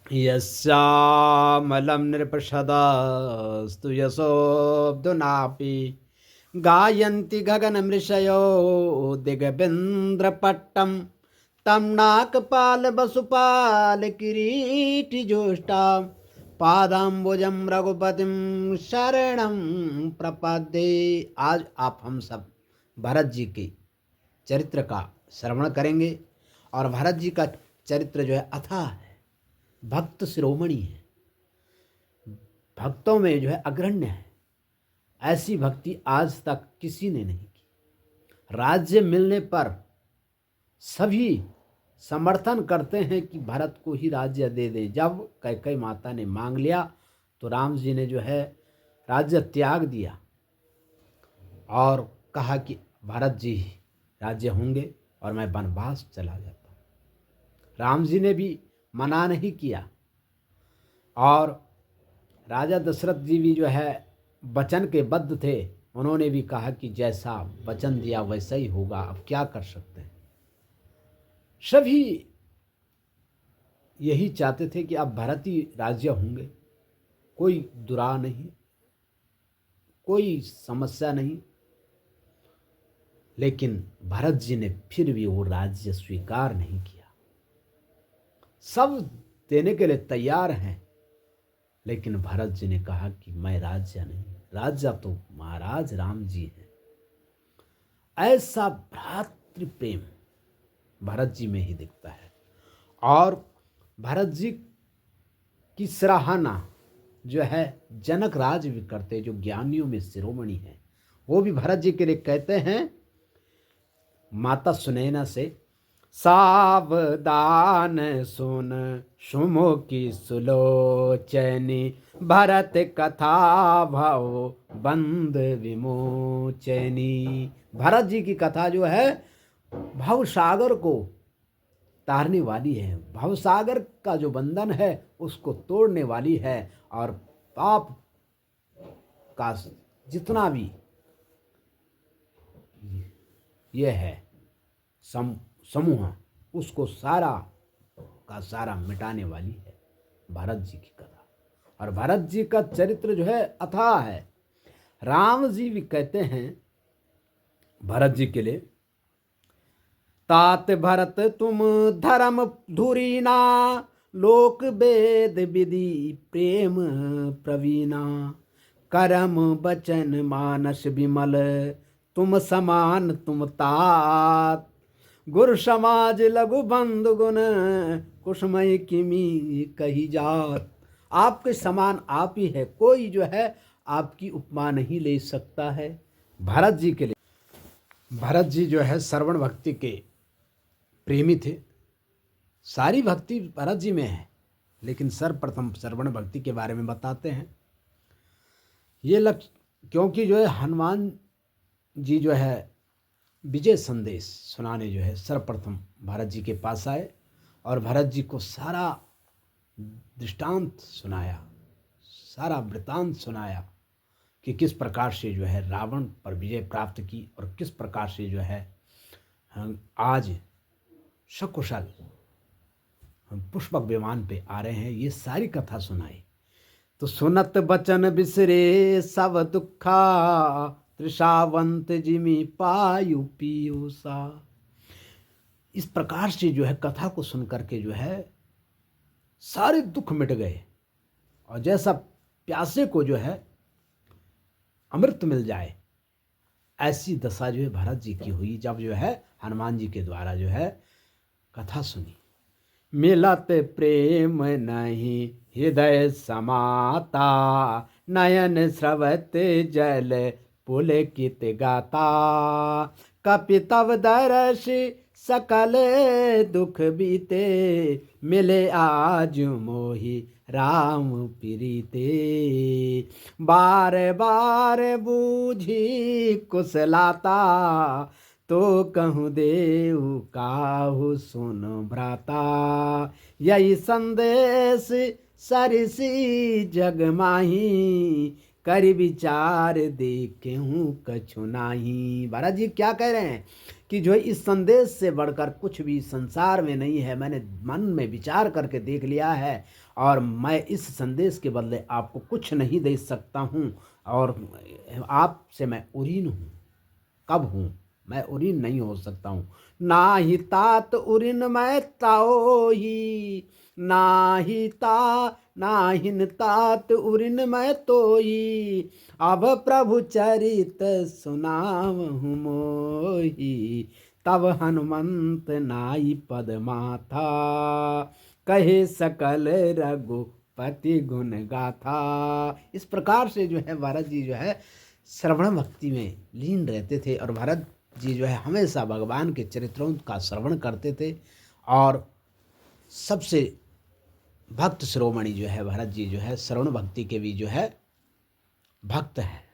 यस्यामलं नृपशदास्तु यशोऽब्दुनापि गायन्ति गगनमृषयो दिगबेन्द्रपट्टं तं नाकपालवसुपालकिरीटिजोष्टां पादाम्बुजं रघुपतिं शरणं प्रपद्ये। आज आप हम सब भरत जी के चरित्र का श्रवण करेंगे। और भरत जी का चरित्र जो है अथाह है, भक्त शिरोमणि है, भक्तों में जो है अग्रण्य है। ऐसी भक्ति आज तक किसी ने नहीं की। राज्य मिलने पर सभी समर्थन करते हैं कि भरत को ही राज्य दे दे। जब कैकेयी माता ने मांग लिया तो राम जी ने जो है राज्य त्याग दिया और कहा कि भरत जी ही राज्य होंगे और मैं वनवास चला जाता हूँ। राम जी ने भी मना नहीं किया और राजा दशरथ जी भी जो है वचन के बद्ध थे। उन्होंने भी कहा कि जैसा वचन दिया वैसा ही होगा, अब क्या कर सकते हैं। सभी यही चाहते थे कि अब भरत ही राज्य होंगे, कोई दुराव नहीं, कोई समस्या नहीं। लेकिन भरत जी ने फिर भी वो राज्य स्वीकार नहीं किया। सब देने के लिए तैयार हैं, लेकिन भरत जी ने कहा कि मैं राज्य नहीं, राज्य तो महाराज राम जी हैं। ऐसा भ्रातृ प्रेम भरत जी में ही दिखता है। और भरत जी की सराहना जो है जनक राज भी करते, जो ज्ञानियों में शिरोमणि हैं, वो भी भरत जी के लिए कहते हैं माता सुनैना से, सावधान सुन सुमुखी सुलोचनी भरत कथा भव बंद विमोचनी। भरत जी की कथा जो है भव सागर को तारने वाली है, भव सागर का जो बंधन है उसको तोड़ने वाली है। और पाप का जितना भी ये है समूह, उसको सारा का सारा मिटाने वाली है भरत जी की कथा। और भरत जी का चरित्र जो है अथाह है। राम जी भी कहते हैं भरत जी के लिए, तात भरत तुम धर्म धुरीना लोक वेद विधि प्रेम प्रवीणा करम बचन मानस विमल तुम समान तुम तात गुरु समाज लघु बंधु गुण कुसुमय किमी कही जात। आपके समान आप ही है, कोई जो है आपकी उपमा नहीं ले सकता है। भरत जी के लिए, भरत जी जो है श्रवण भक्ति के प्रेमी थे। सारी भक्ति भरत जी में है, लेकिन सर्वप्रथम श्रवण भक्ति के बारे में बताते हैं। ये लक्ष्य क्योंकि जो है हनुमान जी जो है विजय संदेश सुनाने जो है सर्वप्रथम भरत जी के पास आए और भरत जी को सारा दृष्टांत सुनाया, सारा वृतांत सुनाया कि किस प्रकार से जो है रावण पर विजय प्राप्त की और किस प्रकार से जो है हम आज सकुशल हम पुष्पक विमान पे आ रहे हैं। ये सारी कथा सुनाई तो सुनत बचन बिसरे सब दुखा त्रिषावंत जिमी पायु पीयूषा। इस प्रकार से जो है कथा को सुन करके जो है सारे दुख मिट गए और जैसा प्यासे को जो है अमृत मिल जाए, ऐसी दशा जो है भरत जी की हुई जब जो है हनुमान जी के द्वारा जो है कथा सुनी। मिलत प्रेम नहीं हृदय समाता नयन स्रवत जल पुलकित गाता कपि तव दर्श सकल दुख बीते मिले आज मोहि राम प्रीते बार बार बूझी कुशलाता तो कहूँ देव काहू सुन भ्राता यही संदेश सरसी जग माही कर विचार देखे हूँ कछु नाही। भरत जी क्या कह रहे हैं कि जो है इस संदेश से बढ़कर कुछ भी संसार में नहीं है। मैंने मन में विचार करके देख लिया है और मैं इस संदेश के बदले आपको कुछ नहीं दे सकता हूँ। और आपसे मैं उरीन हूँ। कब हूँ? मैं उरीन नहीं हो सकता हूँ। ना ही तात उरीन मैं ताओही, ना हिन तात उरीन मैं तोई। अब प्रभु चरित सुनावहु मोही, तब हनुमंत नाई पद माथा। कहे सकल रघुपति गुण गाथा। इस प्रकार से जो है भरत जी जो है श्रवण भक्ति में लीन रहते थे और भरत जी जो है हमेशा भगवान के चरित्रों का श्रवण करते थे। और सबसे भक्त शिरोमणि जो है भरत जी जो है श्रवण भक्ति के भी जो है भक्त है।